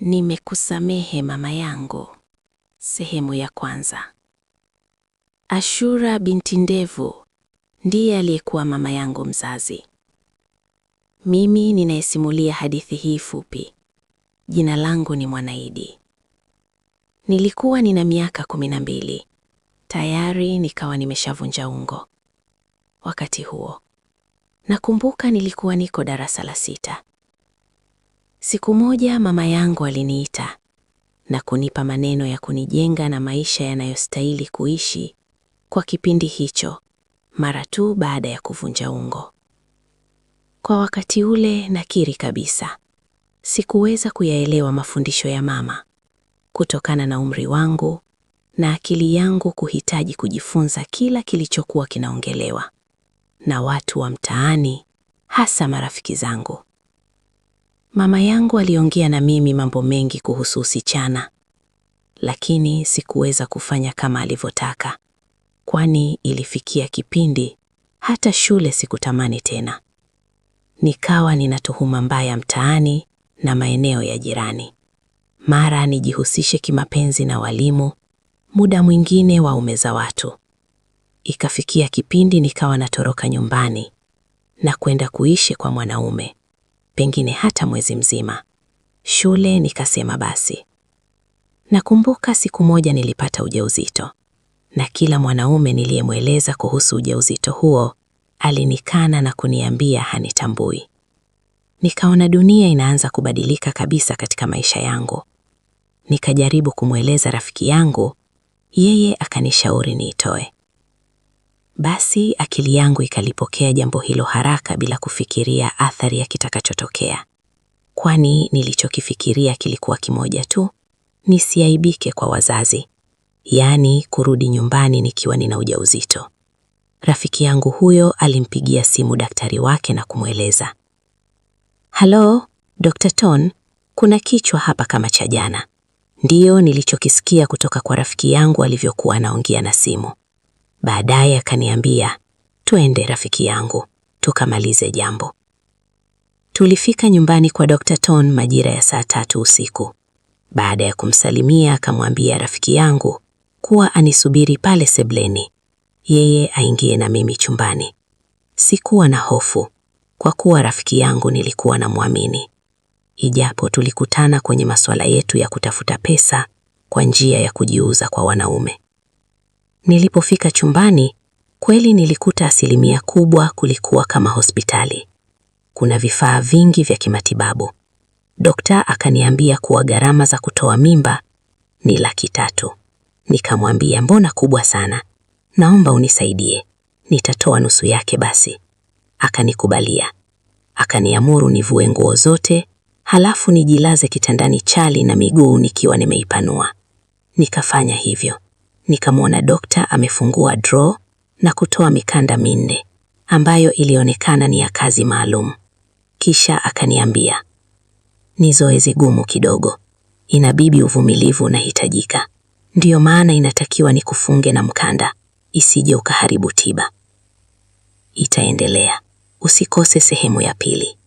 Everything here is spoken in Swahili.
Nimekusamehe mama yangu. Sehemu ya kwanza. Ashura binti Ndevu ndiye aliyekuwa mama yangu mzazi. Mimi ninayesimulia hadithi hii fupi. Jina langu ni Mwanaidi. Nilikuwa nina miaka 12. Tayari nikawa nimeshavunja ungo. Wakati huo, nakumbuka nilikuwa niko darasa la 6. Siku moja mama yangu aliniita na kunipa maneno ya kunijenga na maisha yanayostahili kuishi kwa kipindi hicho, mara tu baada ya kuvunja ungo. Kwa wakati ule nakiri kabisa, sikuweza kuyaelewa mafundisho ya mama, kutokana na umri wangu na akili yangu kuhitaji kujifunza kila kilichokuwa kinaongelewa na watu wa mtaani, hasa marafiki zangu. Mama yangu aliongea na mimi mambo mengi kuhusu usichana, lakini sikuweza kufanya kama alivyotaka, kwani ilifikia kipindi hata shule sikutamani tena. Nikawa nina tuhuma mbaya mtaani na maeneo ya jirani. Mara nijihusishe kimapenzi na walimu, muda mwingine waume za watu. Ikafikia kipindi nikawa natoroka nyumbani na kwenda kuishi kwa mwanaume, pengine hata mwezi mzima. Shule nikasema basi. Nakumbuka siku moja nilipata ujauzito, na kila mwanaume niliyemweleza kuhusu ujauzito huo alinikana na kuniambia hanitambui. Nikaona dunia inaanza kubadilika kabisa katika maisha yangu. Nikajaribu kumweleza rafiki yangu, yeye akanishauri niitoe. Basi akili yangu ikalipokea jambo hilo haraka bila kufikiria athari ya kitakachotokea. Kwani nilichokifikiria kilikuwa kimoja tu, nisiaibike kwa wazazi. Yaani kurudi nyumbani nikiwa nina ujauzito. Rafiki yangu huyo alimpigia simu daktari wake na kumweleza, "Halo, Dr. Ton, kuna kichwa hapa kama cha jana." Ndiyo nilichokisikia kutoka kwa rafiki yangu alivyokuwa anaongea na simu. Baadaye akaniambia, "Twende rafiki yangu, tukamalize jambo." Tulifika nyumbani kwa Dr. Ton majira ya saa 3 usiku. Baada ya kumsalimia akamwambia rafiki yangu kuwa anisubiri pale sebleni, yeye aingie na mimi chumbani. Sikuwa na hofu, kwa kuwa rafiki yangu nilikuwa namwamini. Ijapo tulikutana kwenye masuala yetu ya kutafuta pesa kwa njia ya kujiuza kwa wanaume. Nilipofika chumbani, kweli nilikuta 100% kulikuwa kama hospitali. Kuna vifaa vingi vya kimatibabu. Dokta akaniambia kuwa gharama za kutoa mimba ni 300,000. Nikamwambia, "Mbona kubwa sana? Naomba unisaidie. Nitatoa nusu yake basi." Akanikubalia. Akaniamuru nivue nguo zote, halafu nijilaze kitandani chali na miguu nikiwa nimeipanua. Nikafanya hivyo. Nikamwona dokta amefungua draw na kutoa mikanda 4 ambayo ilionekana ni ya kazi maalum. Kisha akaniambia, "Ni zoezi gumu kidogo. Inabidi uvumilivu unahitajika. Ndiyo maana inatakiwa nikufunge na mkanda, isije ukaharibu tiba." Itaendelea. Usikose sehemu ya pili.